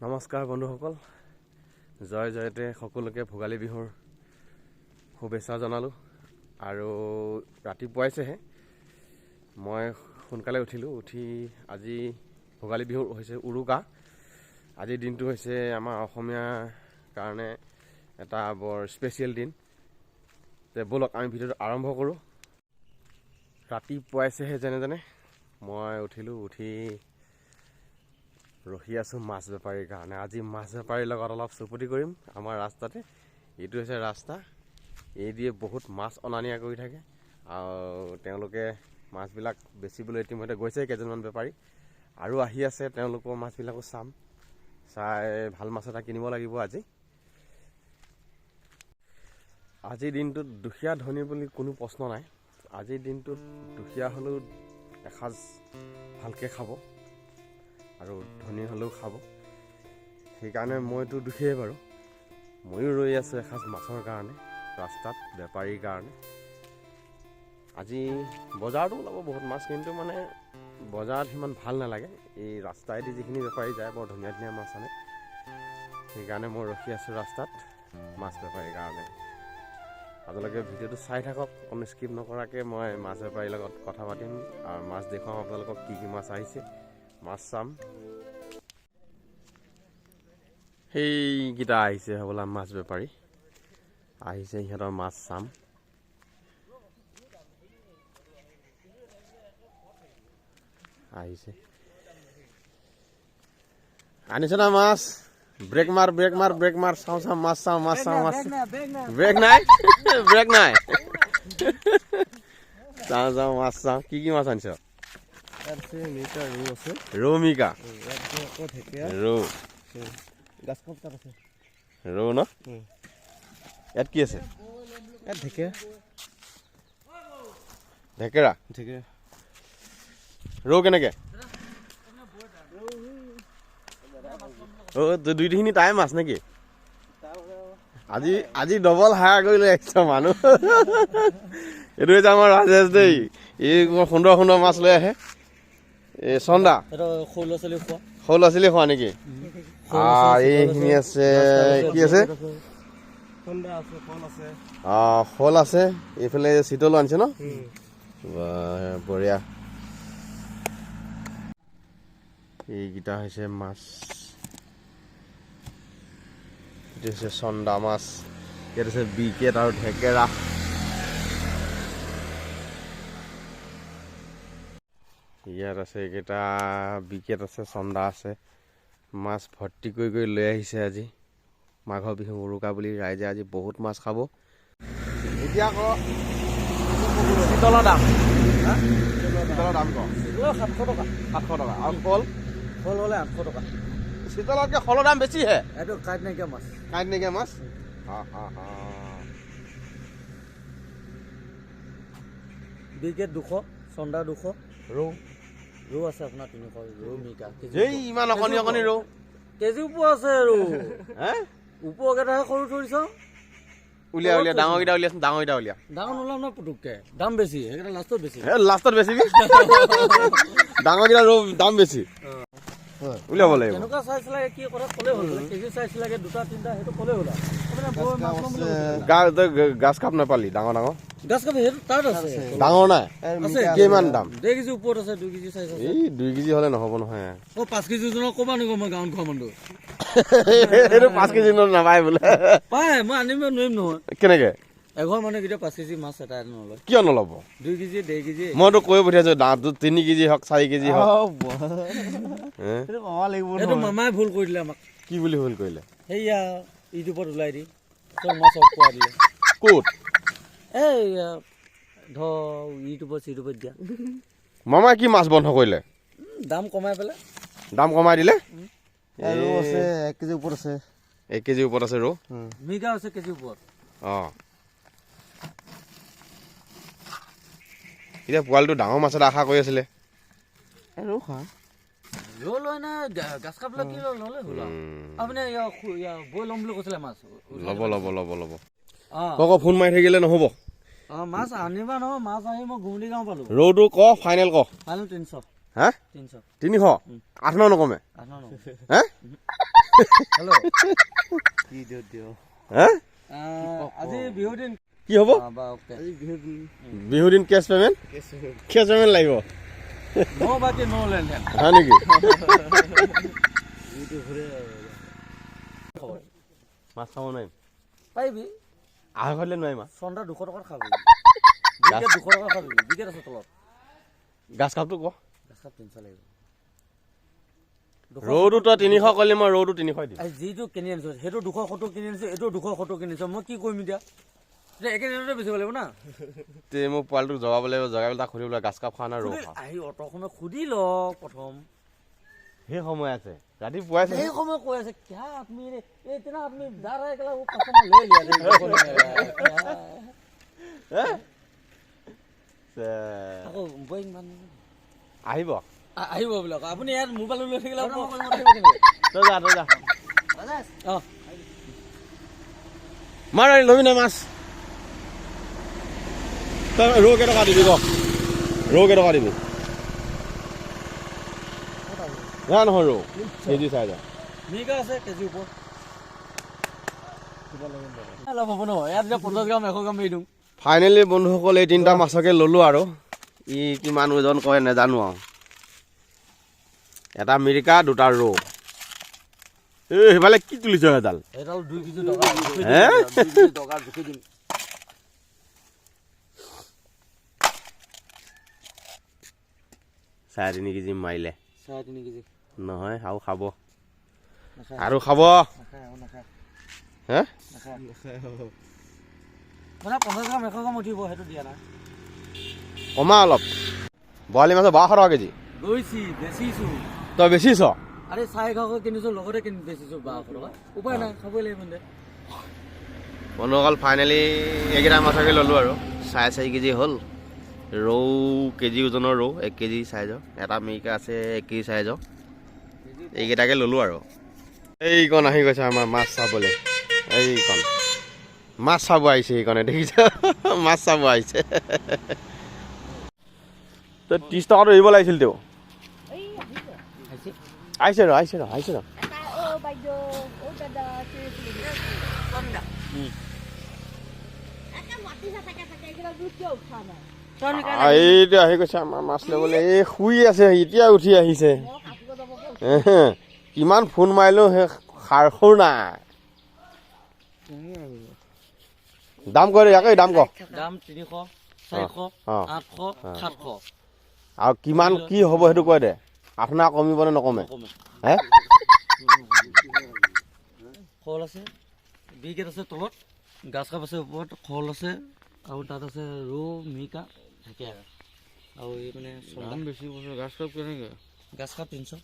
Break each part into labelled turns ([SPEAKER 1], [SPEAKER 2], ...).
[SPEAKER 1] নমস্কাৰ বন্ধুসকল, জয় জয়তে সকলোকে ভোগালী বিহুৰ শুভেচ্ছা জনালোঁ। আৰু ৰাতিপুৱাইছেহে মই সোনকালে উঠিলোঁ। উঠি আজি ভোগালী বিহুৰ হৈছে উৰুকা। আজিৰ দিনটো হৈছে আমাৰ অসমীয়াৰ কাৰণে এটা বৰ স্পেচিয়েল দিন। ব'লক আমি ভিডিঅ'টো আৰম্ভ কৰোঁ। ৰাতিপুৱাইছেহে যেনে মই উঠিলোঁ। উঠি ৰখি আছোঁ মাছ বেপাৰীৰ কাৰণে। আজি মাছ বেপাৰীৰ লগত অলপ চুপতি কৰিম আমাৰ ৰাস্তাতে। এইটো হৈছে ৰাস্তা, এই দিয়ে বহুত মাছ অনা নিয়া কৰি থাকে আৰু তেওঁলোকে মাছবিলাক বেচিবলৈ ইতিমধ্যে গৈছে কেইজনমান বেপাৰী, আৰু আহি আছে। তেওঁলোকৰ মাছবিলাকো চাম, চাই ভাল মাছ এটা কিনিব লাগিব আজি। আজিৰ দিনটোত দুখীয়া ধনী বুলি কোনো প্ৰশ্ন নাই। আজিৰ দিনটোত দুখীয়া হ'লেও এসাঁজ ভালকৈ খাব আৰু ধনী হ'লেও খাব। সেইকাৰণে মইতো দুখীয়াই বাৰু, ময়ো ৰৈ আছোঁ এসাঁজ মাছৰ কাৰণে ৰাস্তাত বেপাৰীৰ কাৰণে। আজি বজাৰতো ওলাব বহুত মাছ, কিন্তু মানে বজাৰত সিমান ভাল নালাগে। এই ৰাস্তাইদি যিখিনি বেপাৰী যায় বৰ ধুনীয়া ধুনীয়া মাছ আনে। সেইকাৰণে মই ৰখি আছোঁ ৰাস্তাত মাছ বেপাৰীৰ কাৰণে। আপোনালোকে ভিডিঅ'টো চাই থাকক, কোনো স্কিপ নকৰাকৈ। মই মাছ বেপাৰীৰ লগত কথা পাতিম আৰু মাছ দেখুৱাম আপোনালোকক কি কি মাছ আহিছে, মাছ চাম। সেইকেইটা আহিছে হ'বলা মাছ বেপাৰী, আহিছে সিহঁতৰ মাছ চাম। আহিছে, আনিছে না মাছ? ব্ৰেক মাৰ ব্ৰেক মাৰ ব্ৰেক মাৰ, চাওঁ চাওঁ মাছ চাওঁ মাছ চাওঁ মাছ। ব্ৰেক নাই ব্ৰেক নাই চাওঁ চাওঁ মাছ চাওঁ। কি কি মাছ আনিছ? ৰৌ মিকা, ৰৌ ৰৌ ন? ইয়াত কি আছে? ঢেকেৰা। ৰৌ কেনেকে? দুই তিনিখিনি তাই মাছ নেকি? আজি আজি ডবল হায়াৰ কৰি লৈ আহিছ মানুহ। এইটো হৈছে আমাৰ ৰাজেশ দেই, এই সুন্দৰ সুন্দৰ মাছ লৈ আহে। এই চন্দা সৰু ল'ৰা ছোৱালী খোৱা নেকি? এইখিনি আছে, কি আছে? শ'ল আছে, এইফালে চিতলো আনিছে ন? বঢ়িয়া। এইকেইটা হৈছে মাছ, এইটো হৈছে চন্দা মাছ, ইয়াত আছে বিকেট আৰু ঢেকেৰা। ইয়াত আছে এইকেইটা বিকেট আছে, চন্দা আছে। মাছ ভৰ্তি কৰি কৰি লৈ আহিছে আজি। মাঘৰ বিহু উৰুকা বুলি ৰাইজে আজি বহুত মাছ খাব। এতিয়া আকৌ চিতলৰ দাম, চিতলৰ দাম কওঁ 700 টকা। 700 টকা। আৰু শ'ল? শ'ল হ'লে 800 টকা। চিতলতকৈ শ'লৰ দাম বেছিহে। এইটো কাঁইট নাইকিয়া মাছ। কাঁইট নাইকিয়া মাছ। বিকেট 200, চন্দা 200, ৰৌ ৰৌ আছে আপোনাৰ 300। ৰৌ মিকা এই ইমান অকণি অকণি ৰৌ কেজি ওপৰ আছে। ৰৌ ওপৰকেইটাহে সৰু থৰিছ। উলিয়া উলিয়া, ডাঙৰকেইটা উলিয়াচোন, ডাঙৰকেইটা উলিয়া। ডাঙৰ নোলাম ন পুতুককে, দাম বেছি সেইকেইটা লাষ্টত বেছি। লাষ্টত বেছিবি। ডাঙৰকেইটা ৰৌ দাম বেছি, উলিয়াব লাগিব। কেনেকুৱা চাইজ লাগে কি কথা ক'লে হ'ল, কেজি চাইজ লাগে 2টা 3টা সেইটো ক'লে হ'ল। গাছ কাপ নাপালি ডাঙৰ ডাঙৰ গাছ কাপ? সেইটো তাত আছে, ডাঙৰ নাই। কিমান দাম? 2 কেজি ওপৰত আছে, 2 কেজি চাইজ আছে। এই 2 কেজি হ'লে নহ'ব নহয়। 5 কেজি ওজনৰ ক'বা নিব মই গাঁৱত খোৱা মানুহ। সেইটো 5 কেজি নাপায় বোলে। পায়, মই আনিব নোৱাৰিম নহয়। কেনেকে? এঘৰ মানুহ কেতিয়া 5 কেজি মাছ এটা নলয়। কিয় নল'ব? 2 কেজি 1.5 কেজি। মইতো কৈ পঠিয়াইছো দামটো 3 কেজি হওক 4 কেজি হওক। এইটো মামাই ভুল কৰি দিলে আমাক। কি বুলি ভুল কৰিলে? সেয়া ইউটিউবত ওলাই দি চব মাছ পোৱাই দিলে। ক'ত? এই ধৰ ইউটিউবত দিয়া। মামাই কি মাছ বন্ধ কৰিলে? দাম কমাই পেলাই। দাম কমাই দিলে? ৰৌ আছে 1 কেজি ওপৰত আছে। 1 কেজি ওপৰত আছে ৰৌ। মিগা আছে কেজি ওপৰত। এতিয়া পোৱালিটো ডাঙৰ মাছ এটা আশা কৰি আছিলে। ৰৌ খা ৰৌ লয় না গাছ কাপলৈ কি ল'লে হ'ল। আপুনি বৈ ল'ম বুলি কৈছিলে মাছ। ল'ব ল'ব ল'ব ল'ব। ক ফোন মাৰি থাকিলে নহ'ব। মাছ আনিবা নহয়, মাছ আহি মই ঘুমলি গাঁও পালোঁ। ৰৌটো ক ফাইনেল ক। ফাইনেল 300। হা 300? 300? 8 নকমে? 8 নকমে। হা
[SPEAKER 2] হেল্ল' কি দিও
[SPEAKER 1] হা
[SPEAKER 2] আজি বিহু দিন
[SPEAKER 1] কি হ'ব
[SPEAKER 2] আজি
[SPEAKER 1] বিহু দিন কেছ পেমেণ্ট লাগিব
[SPEAKER 2] নো বাকি নো লেনদেন
[SPEAKER 1] হয় নেকি মাছ খাব নোৱাৰিম
[SPEAKER 2] পাৰিবি
[SPEAKER 1] আঢ়ৈশ দিলে নোৱাৰিম
[SPEAKER 2] চন্দা 200 টকাত খাবি বিকেট 200 টকা খাবি বিকেট আছে তলত
[SPEAKER 1] গাছ কাপটো ক
[SPEAKER 2] গাছ কাপ 300 লাগিব
[SPEAKER 1] ৰৌটো তই 300 ক'লে মই ৰৌটো 300 দিম
[SPEAKER 2] যিটো কিনি আনিছো সেইটো 270 কিনি আনিছো এইটো 270 কিনিছো মই কি কৰিম এতিয়া একে দিনতে বেচিব লাগিব না
[SPEAKER 1] তে মোক পোৱালিটোক জগাব লাগিব জগাই পেলাই তাক সুধিব গাছ কাপ খোৱা না ৰৌ খোৱা
[SPEAKER 2] আহি অট'খনে সুধি ল প্ৰথম
[SPEAKER 1] সেই সময় আছে ৰাতিপুৱাই
[SPEAKER 2] সেই সময় কৈ আছে क्या आदमी रे इतना आदमी जा रहा है कि वो कस्टमर ले लिया আকৌ বইং মান
[SPEAKER 1] আহিব
[SPEAKER 2] আহিব বোলে আপুনি ইয়াত মোবাইল লৈ থাকিলে
[SPEAKER 1] তই যা মাৰ ল'বি নাই মাছ তই ৰৌ কেইটকা দিবি ক ৰৌ কেইটকা দিবি নহয় ৰৌ কেজি চাই যা
[SPEAKER 2] মিকা আছে কেজি ওপৰত লাভ হ'ব ন ইয়াত যে 50 গ্ৰাম 100 গ্ৰাম এৰি দিওঁ
[SPEAKER 1] ফাইনেলি বন্ধুসকল এই তিনিটা মাছকে ল'লোঁ আৰু ই কিমান ওজন কয় নাজানো আৰু এটা মিৰিকা দুটা ৰৌ এই সেইফালে কি তুলিছ সেইডাল
[SPEAKER 2] এডাল 2 কেজি টকা
[SPEAKER 1] হে
[SPEAKER 2] 2 কেজি টকা জুখি দিম
[SPEAKER 1] 3.5 কেজি মাৰিলে
[SPEAKER 2] 3.5 কেজি
[SPEAKER 1] নহয় আৰু খাব
[SPEAKER 2] নাখায়
[SPEAKER 1] আৰু খাব
[SPEAKER 2] নাখায়
[SPEAKER 1] হে
[SPEAKER 2] মানে 50 গ্ৰাম 100 গ্ৰাম উঠিব সেইটো দিয়া নাই
[SPEAKER 1] কমা অলপ বৰালি মাছৰ 1200 টকা কেজি
[SPEAKER 2] গৈছি বেচিছো
[SPEAKER 1] তই বেচিছ
[SPEAKER 2] আরে 400 কিনিছো লগতে কিনি বেচিছো 1200 টকা উপায় নাই খাবই লাগিব দে
[SPEAKER 1] বন্ধুসকল ফাইনেলি এইকেইটা মাছকে ল'লোঁ আৰু 4.5 কেজি হ'ল ৰৌ কেজি ওজনৰ ৰৌ 1 কেজি চাইজৰ এটা মিৰিকা আছে 1 কেজি চাইজৰ এইকেইটাকে ল'লোঁ আৰু এইকণ আহি গৈছে আমাৰ মাছ চাবলৈ এইকণ মাছ চাব আহিছে এইকণে দেখিছ মাছ চাব আহিছে তই 30 টকাটো এৰিব লাগিছিল তেওঁ আহিছে ৰ এইটো আহি গৈছে আমাৰ মাছ ল'বলৈ এই শুই আছে এতিয়া উঠি আহিছে কিমান ফোন মাৰিলেও সেই সাৰ সুৰ নাই দাম কৰ ইয়াকে দাম কৰ
[SPEAKER 2] দাম 300 400 800 700
[SPEAKER 1] আৰু কিমান কি হ'ব সেইটো কৈ দে আপোনাৰ কমিব নে নকমে হে
[SPEAKER 2] খোল আছে বিকেট আছে তলত গাছ কাপ আছে ওপৰত খোল আছে আৰু তাত আছে ৰৌ মিকা থাকে আৰু এই মানে দাম বেছি বস্তু গাছ কাপ কেনেকৈ গাছ কাপ 300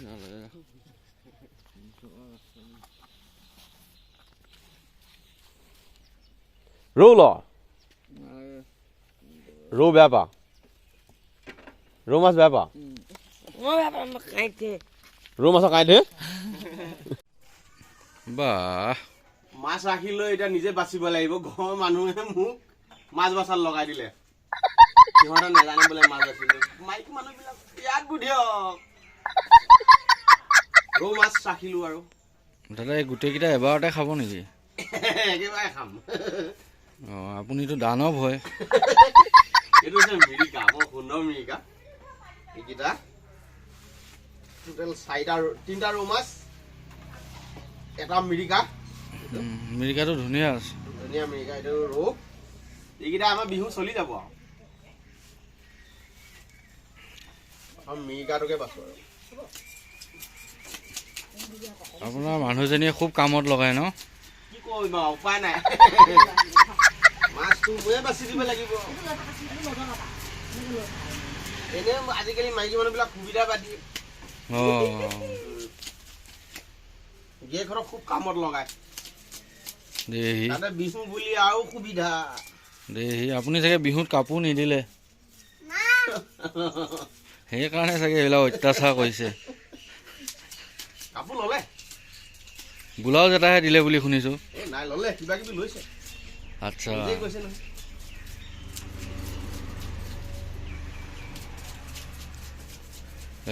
[SPEAKER 2] নালাগে
[SPEAKER 1] ৰৌ ল ৰৌ বেয়া পা ৰৌ মাছ বেয়া পা ৰৌ মাছৰ কাঁইটে বাহ মাছ ৰাখি লৈ এতিয়া নিজে বাচিব লাগিব ঘৰৰ মানুহে মোক মাছ বাচাত লগাই দিলে সিহঁতে নাজানে বোলে মাছ বাচিলে মাইকী মানুহবিলাক ইয়াত বুধিয়ক ৰৌ মাছ ৰাখিলো আৰু
[SPEAKER 3] দাদা এই গোটেইকেইটা এবাৰতে খাব নেকি
[SPEAKER 1] একেবাৰে খাম
[SPEAKER 3] অঁ আপুনিতো দানৱ হয়
[SPEAKER 1] এইটো হৈছে মিৰিকা বৰ সুন্দৰ মিৰিকা এইকেইটা টোটেল 3টা ৰৌ মাছ এটা মিৰিকা
[SPEAKER 3] মিৰিকাটো ধুনীয়া আছে
[SPEAKER 1] ধুনীয়া মিৰিকা এইটো ৰৌ এইকেইটা আমাৰ বিহু চলি যাব আৰু মিৰিকাটোকে বাছো আৰু
[SPEAKER 3] আপোনাৰ মানুহজনীয়ে খুব কামত লগায় ন
[SPEAKER 1] কি কৰিম আৰু উপায় নাই মাছটো ময়ে বাছি দিব লাগিব এনে আজিকালি মাইকী মানুহবিলাক সুবিধা পাতি
[SPEAKER 3] অঁ
[SPEAKER 1] গিয়েকহঁতক খুব কামত লগায়
[SPEAKER 3] দেহি
[SPEAKER 1] তাতে বিহু বুলি আৰু সুবিধা
[SPEAKER 3] দেহি আপুনি চাগে বিহুত কাপোৰ নিদিলে সেইকাৰণে চাগে এইবিলাক অত্যাচাৰ কৰিছে
[SPEAKER 1] কাপোৰ ল'লে
[SPEAKER 3] ব্লাউজ এটাহে দিলে বুলি শুনিছোঁ
[SPEAKER 1] এই নাই ল'লে কিবা কিবি লৈছে
[SPEAKER 3] আচ্ছা
[SPEAKER 1] নিজেই কৈছে নহয়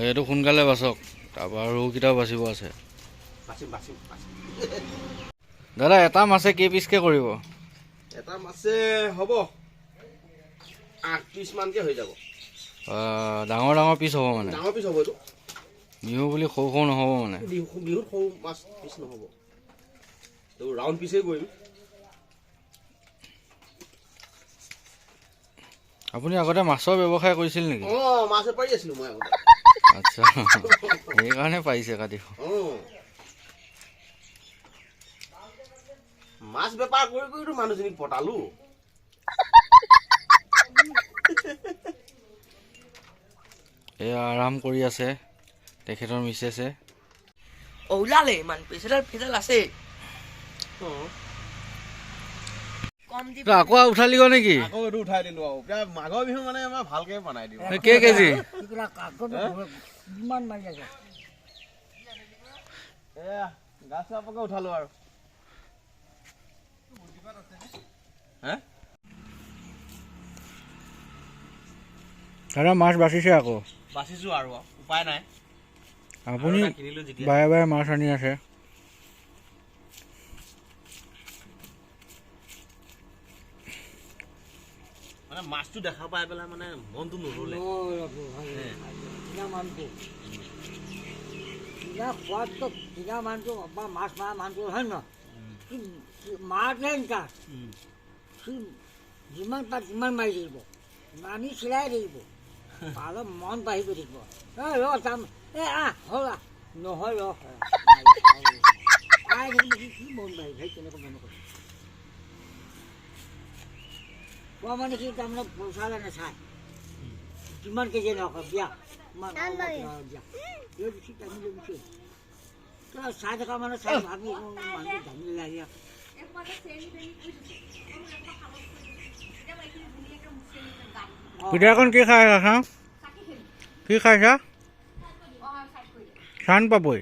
[SPEAKER 3] এইটো সোনকালে বাচক তাৰপৰা ৰৌকেইটাও বাচিব আছে দাদা এটা মাছে কেই পিচকে কৰিব?
[SPEAKER 1] এটা মাছে হ'ব 8 পিচ মানকে হৈ যাব।
[SPEAKER 3] ডাঙৰ ডাঙৰ পিচ হ'ব মানে?
[SPEAKER 1] ডাঙৰ পিচ হ'ব এইটো।
[SPEAKER 3] বিহু বুলি সৰু সৰু নহ'ব মানে?
[SPEAKER 1] বিহুত সৰু মাছ পিচ নহ'ব, এইটো ৰাউণ্ড পিচেই কৰিম।
[SPEAKER 3] আপুনি আগতে মাছৰ ব্যৱসায় কৰিছিল নেকি?
[SPEAKER 1] মাছ বেপাৰী আছিলোঁ মই আগতে।
[SPEAKER 3] আচ্ছা, সেইকাৰণে পাৰিছে কাটিব।
[SPEAKER 1] মাছ বেপাৰ কৰি কৰিতো মানুহজনীক পতালো।
[SPEAKER 3] এয়া আৰাম কৰি আছে তেখেতৰ মিছেছে।
[SPEAKER 4] ওলালে ইমান পিছডাল ফিডাল আছে।
[SPEAKER 3] আকৌ উঠালিব নেকি?
[SPEAKER 1] আকৌ এইটো উঠাই দিলো আৰু এতিয়া মাঘৰ বিহু মানে আমাৰ ভালকে বনাই দিওঁ।
[SPEAKER 3] কেই কেজি?
[SPEAKER 1] এয়া গাছ চাপকে উঠালো আৰু।
[SPEAKER 3] দাদা মাছ বাচিছে আকৌ?
[SPEAKER 1] বাচিছো আৰু উপায় নাই।
[SPEAKER 3] আপুনি বাৰে বাৰে মাছ আনি আছে।
[SPEAKER 1] মানে মাছটো দেখা পাই পেলাই মানে মনটো নৰলে।
[SPEAKER 5] মাছ মাৰা মানুহটো হয় ন, মাৰে যিমান পাত যিমান মাৰি থাকিব, মানি চিলাই থাকিব, অলপ মন বাঢ়ি গৈ থাকিব। ৰ যাম হ'ল নহয় কি মন বাঢ়ি ভাই তেনেকুৱা মন কৰে। কোৱা মানে কি তাৰমানে পইচালে নাচায় কিমান কেজি নকয় দিয়া চাই থকা মানে চাই ভাবি মানুহটো দামী লাগে।
[SPEAKER 3] পিঠাখন কি খাই আছা? কি খাইছা? চান পাবই।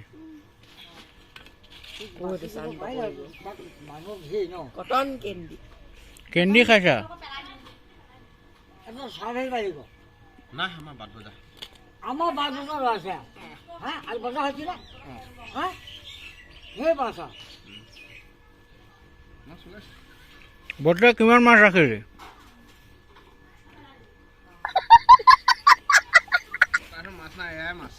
[SPEAKER 5] মানুহ ভিৰ ন
[SPEAKER 4] কটন কেন্দি
[SPEAKER 3] কেন্দি খাইছা?
[SPEAKER 5] চাই ভাবি পাৰিব
[SPEAKER 1] না আমাৰ বাট বজা
[SPEAKER 5] আমাৰ বাট বজাৰ আছে হা আৰু বজাৰ হৈছিল হা সেই বাছা
[SPEAKER 3] বৰ্তমান কিমান মাছ ৰাখিলি?
[SPEAKER 1] মাছ নাই এয়াই মাছ।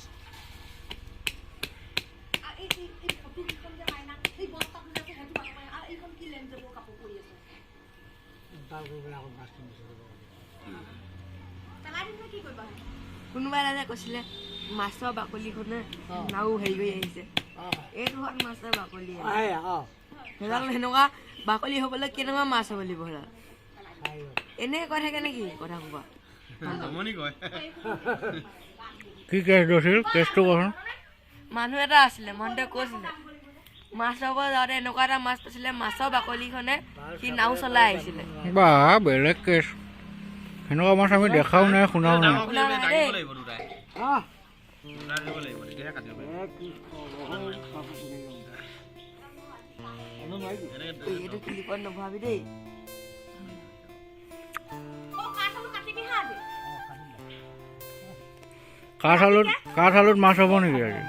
[SPEAKER 4] কোনোবা এটা কৈছিলে মাছৰ বাকলিখনে নাও হেৰি কৰি আহিছে, এইটো হ'ল মাছৰ বাকলি। সেইডাল সেনেকুৱা বাকলি হ'বলৈ কেনেকুৱা মাছ হ'ব লাগিব সেইডাল? এনেই কৈ থাকে নেকি কথা ক'বা?
[SPEAKER 3] কি কেছ ধৰিছিল? কেছটো কচোন।
[SPEAKER 4] মানুহ এটা আছিলে, মানুহটোৱে কৈছিলে মাছ ল'ব যাওঁতে এনেকুৱা এটা মাছ পাইছিলে, মাছৰ বাকলিখনে সি নাও চলাই আহিছিলে।
[SPEAKER 3] বা বেলেগ কেছ। সেনেকুৱা মাছ আমি দেখাও নাই শুনাও নাই।
[SPEAKER 4] শুনা নাই দেই। এইটো ক্লিপত নভৰাবি দেই।
[SPEAKER 3] কাঠ আলুত মাছ হ'ব নেকি আজি?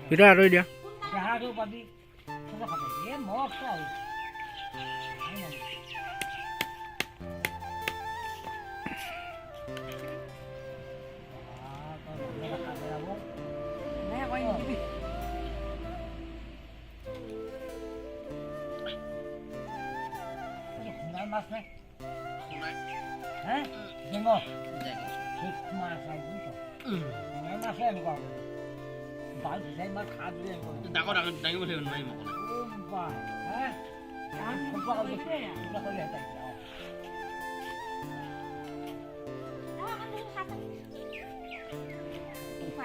[SPEAKER 3] পিঠা আঁতৰি দিয়া।
[SPEAKER 5] পাবি মাছ নাই হ্যাঁ জেঙ ঠিক মাছ বুঝছো মাছ এনেকুৱা বাল ভিজাই মাছ খা দিলে
[SPEAKER 1] ডাঙৰ দাঙিব লাগিব নোৱাৰিম অকলে।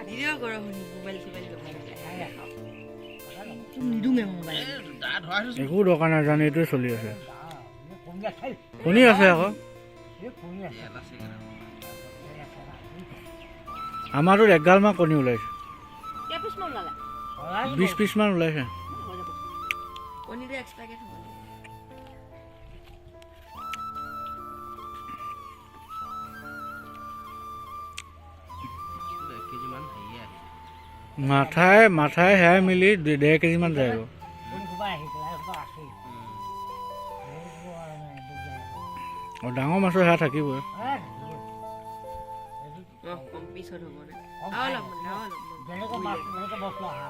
[SPEAKER 4] ভিডিঅ' কৰ শুনি মোবাইল চোবাইল নিদোঙে মোবাইল।
[SPEAKER 3] একো দৰকাৰ নাই জানে এইটোৱে চলি আছে। শুনি আছে আকৌ আমাৰতো এগালমান কণী ওলাইছে। 20 পিচমান ওলাইছে।
[SPEAKER 4] কণীটো এক্সট্ৰাকে থ'ব লাগিব।
[SPEAKER 3] মাথাই সেয়াই মিলি 1.5 কেজিমান যায় আৰু।
[SPEAKER 5] কোনোবা আহি পেলাই আকৌ আছেই সেইবোৰ আৰু নাই, দিগদাৰ।
[SPEAKER 3] আৰু ডাঙৰ মাছৰ সেয়া থাকিবই।
[SPEAKER 4] কম পিছত হ'ব নে
[SPEAKER 5] কম
[SPEAKER 4] আৰু অলপমান আৰু অলপমান
[SPEAKER 5] যেনেকৈ মাছ তেনেকৈ বস্তু অহা